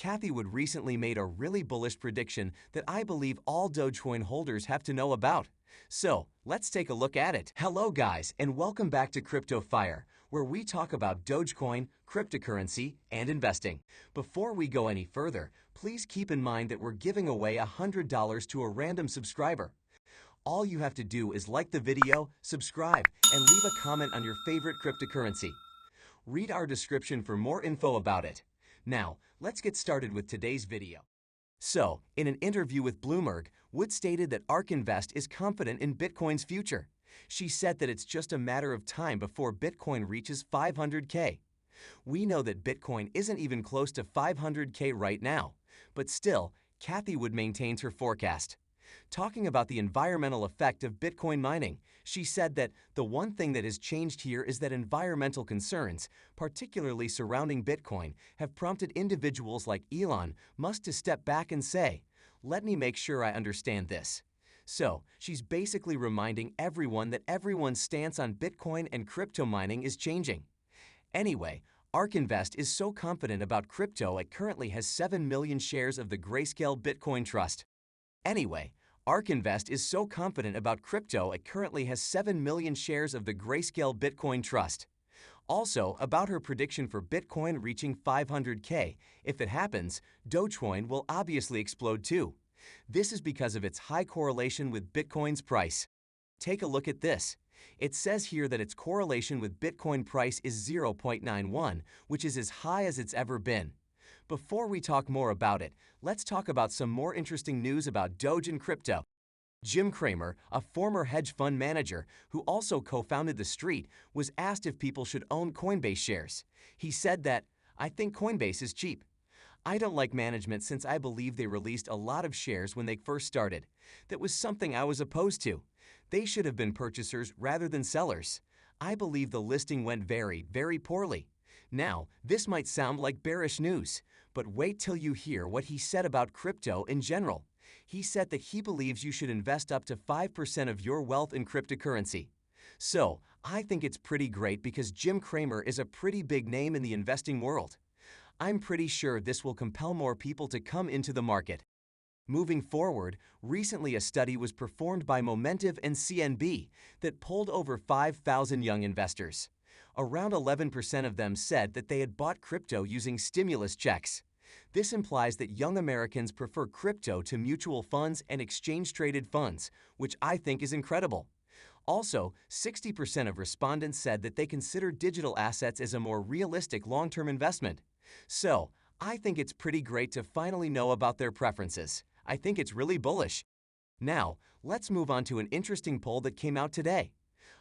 Cathie Wood recently made a really bullish prediction that I believe all Dogecoin holders have to know about. So, let's take a look at it. Hello guys, and welcome back to Crypto Fire, where we talk about Dogecoin, cryptocurrency, and investing. Before we go any further, please keep in mind that we're giving away $100 to a random subscriber. All you have to do is like the video, subscribe, and leave a comment on your favorite cryptocurrency. Read our description for more info about it. Now, let's get started with today's video. So, in an interview with Bloomberg, Wood stated that ARK Invest is confident in Bitcoin's future. She said that it's just a matter of time before Bitcoin reaches 500K. We know that Bitcoin isn't even close to 500K right now, but still, Cathie Wood maintains her forecast. Talking about the environmental effect of Bitcoin mining, she said that the one thing that has changed here is that environmental concerns, particularly surrounding Bitcoin, have prompted individuals like Elon Musk to step back and say, "Let me make sure I understand this." So, she's basically reminding everyone that everyone's stance on Bitcoin and crypto mining is changing. Anyway, ARK Invest is so confident about crypto it currently has 7 million shares of the Grayscale Bitcoin Trust. Anyway, ARK Invest is so confident about crypto it currently has 7 million shares of the Grayscale Bitcoin Trust. Also, about her prediction for Bitcoin reaching 500K, if it happens, Dogecoin will obviously explode too. This is because of its high correlation with Bitcoin's price. Take a look at this. It says here that its correlation with Bitcoin price is 0.91, which is as high as it's ever been. Before we talk more about it, let's talk about some more interesting news about Doge and crypto. Jim Cramer, a former hedge fund manager who also co-founded The Street, was asked if people should own Coinbase shares. He said that, "I think Coinbase is cheap. I don't like management since I believe they released a lot of shares when they first started. That was something I was opposed to. They should have been purchasers rather than sellers. I believe the listing went very, very poorly." Now, this might sound like bearish news, but wait till you hear what he said about crypto in general. He said that he believes you should invest up to 5% of your wealth in cryptocurrency. So, I think it's pretty great because Jim Cramer is a pretty big name in the investing world. I'm pretty sure this will compel more people to come into the market. Moving forward, recently a study was performed by Momentive and CNB that polled over 5,000 young investors. Around 11% of them said that they had bought crypto using stimulus checks. This implies that young Americans prefer crypto to mutual funds and exchange-traded funds, which I think is incredible. Also, 60% of respondents said that they consider digital assets as a more realistic long-term investment. So, I think it's pretty great to finally know about their preferences. I think it's really bullish. Now, let's move on to an interesting poll that came out today.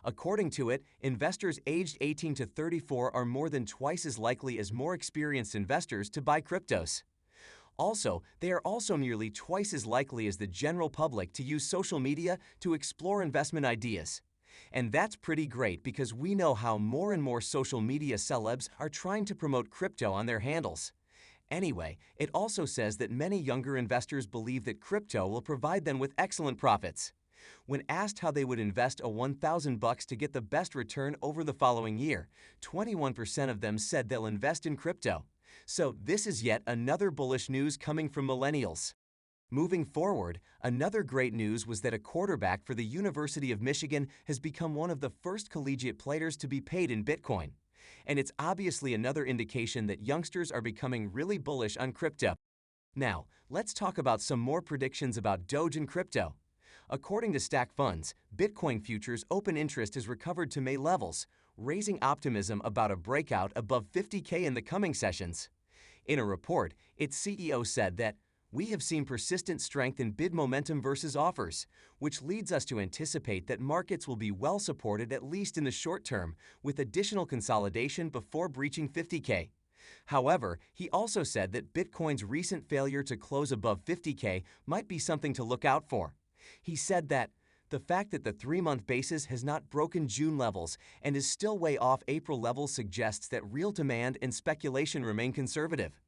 According to it, investors aged 18 to 34 are more than twice as likely as more experienced investors to buy cryptos. Also, they are also nearly twice as likely as the general public to use social media to explore investment ideas. And that's pretty great because we know how more and more social media celebs are trying to promote crypto on their handles. Anyway, it also says that many younger investors believe that crypto will provide them with excellent profits. When asked how they would invest a $1,000 to get the best return over the following year, 21% of them said they'll invest in crypto. So this is yet another bullish news coming from millennials. Moving forward, another great news was that a quarterback for the University of Michigan has become one of the first collegiate players to be paid in Bitcoin. And it's obviously another indication that youngsters are becoming really bullish on crypto. Now, let's talk about some more predictions about Doge and crypto. According to Stack Funds, Bitcoin futures open interest has recovered to May levels, raising optimism about a breakout above 50K in the coming sessions. In a report, its CEO said that, "We have seen persistent strength in bid momentum versus offers, which leads us to anticipate that markets will be well supported at least in the short term, with additional consolidation before breaching 50K. However, he also said that Bitcoin's recent failure to close above 50K might be something to look out for. He said that, "The fact that the 3-month basis has not broken June levels and is still way off April levels suggests that real demand and speculation remain conservative."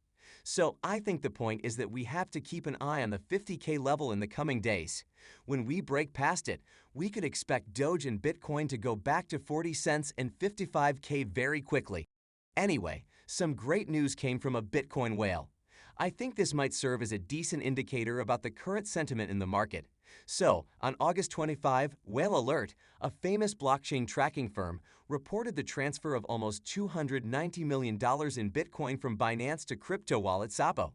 So I think the point is that we have to keep an eye on the 50K level in the coming days. When we break past it, we could expect Doge and Bitcoin to go back to 40 cents and 55K very quickly. Anyway, some great news came from a Bitcoin whale. I think this might serve as a decent indicator about the current sentiment in the market. So, on August 25, Whale Alert, a famous blockchain tracking firm, reported the transfer of almost $290 million in Bitcoin from Binance to crypto wallet Sapo.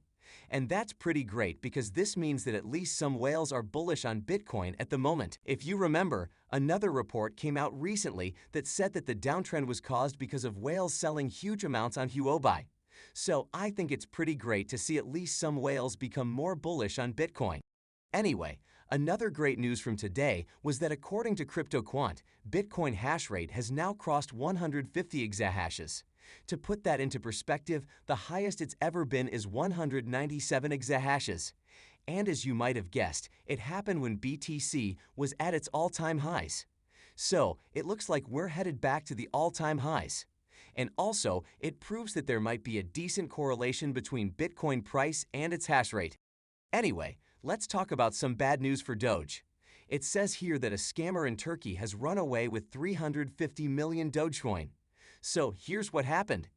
And that's pretty great because this means that at least some whales are bullish on Bitcoin at the moment. If you remember, another report came out recently that said that the downtrend was caused because of whales selling huge amounts on Huobi. So I think it's pretty great to see at least some whales become more bullish on Bitcoin. Anyway, another great news from today was that according to CryptoQuant, Bitcoin hash rate has now crossed 150 exahashes. To put that into perspective, the highest it's ever been is 197 exahashes. And as you might have guessed, it happened when BTC was at its all-time highs. So, it looks like we're headed back to the all-time highs. And also, it proves that there might be a decent correlation between Bitcoin price and its hash rate. Anyway, let's talk about some bad news for Doge. It says here that a scammer in Turkey has run away with 350 million Dogecoin. So here's what happened.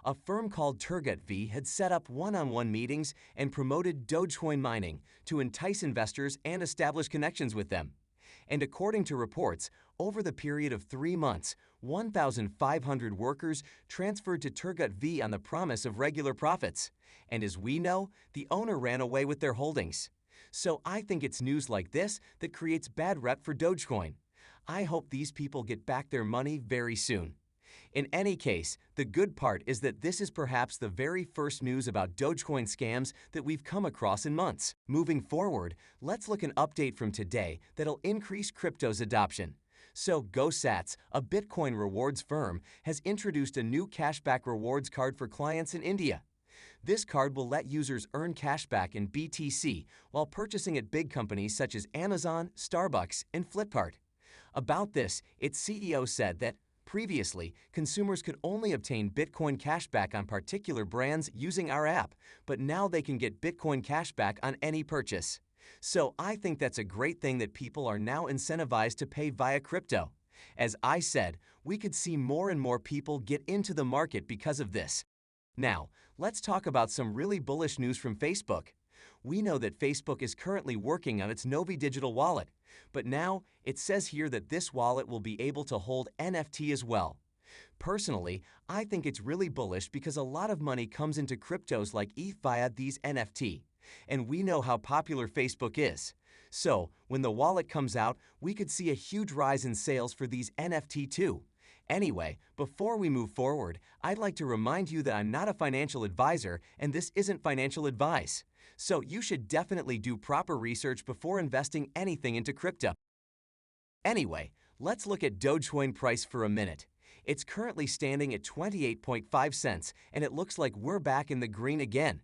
A firm called Turgut had set up one-on-one meetings and promoted Dogecoin mining to entice investors and establish connections with them. And according to reports, over the period of 3 months, 1,500 workers transferred to Turgut on the promise of regular profits. And as we know, the owner ran away with their holdings. So I think it's news like this that creates bad rep for Dogecoin. I hope these people get back their money very soon. In any case, the good part is that this is perhaps the very first news about Dogecoin scams that we've come across in months. Moving forward, let's look at an update from today that'll increase crypto's adoption. So GoSats, a Bitcoin rewards firm, has introduced a new cashback rewards card for clients in India. This card will let users earn cashback in BTC while purchasing at big companies such as Amazon, Starbucks, and Flipkart. About this, its CEO said that previously, consumers could only obtain Bitcoin cashback on particular brands using our app, but now they can get Bitcoin cashback on any purchase. So I think that's a great thing that people are now incentivized to pay via crypto. As I said, we could see more and more people get into the market because of this. Now, let's talk about some really bullish news from Facebook. We know that Facebook is currently working on its Novi digital wallet, but now it says here that this wallet will be able to hold NFT as well. Personally, I think it's really bullish because a lot of money comes into cryptos like ETH via these NFT, and we know how popular Facebook is. So, when the wallet comes out, we could see a huge rise in sales for these NFT too. Anyway, before we move forward, I'd like to remind you that I'm not a financial advisor and this isn't financial advice. So you should definitely do proper research before investing anything into crypto. Anyway, let's look at Dogecoin price for a minute. It's currently standing at 28.5 cents and it looks like we're back in the green again.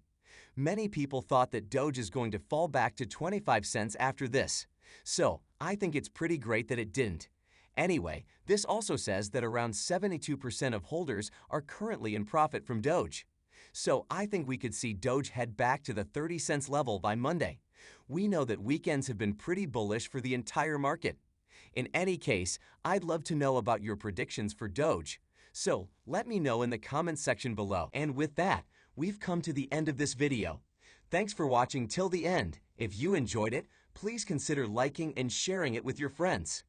Many people thought that Doge is going to fall back to 25 cents after this. So I think it's pretty great that it didn't. Anyway, this also says that around 72% of holders are currently in profit from Doge. So I think we could see Doge head back to the 30 cents level by Monday. We know that weekends have been pretty bullish for the entire market. In any case, I'd love to know about your predictions for Doge. So let me know in the comments section below. And with that, we've come to the end of this video. Thanks for watching till the end. If you enjoyed it, please consider liking and sharing it with your friends.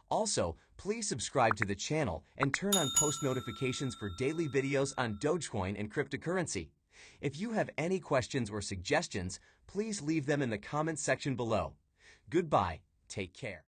Also, please subscribe to the channel and turn on post notifications for daily videos on Dogecoin and cryptocurrency. If you have any questions or suggestions, please leave them in the comments section below. Goodbye. Take care.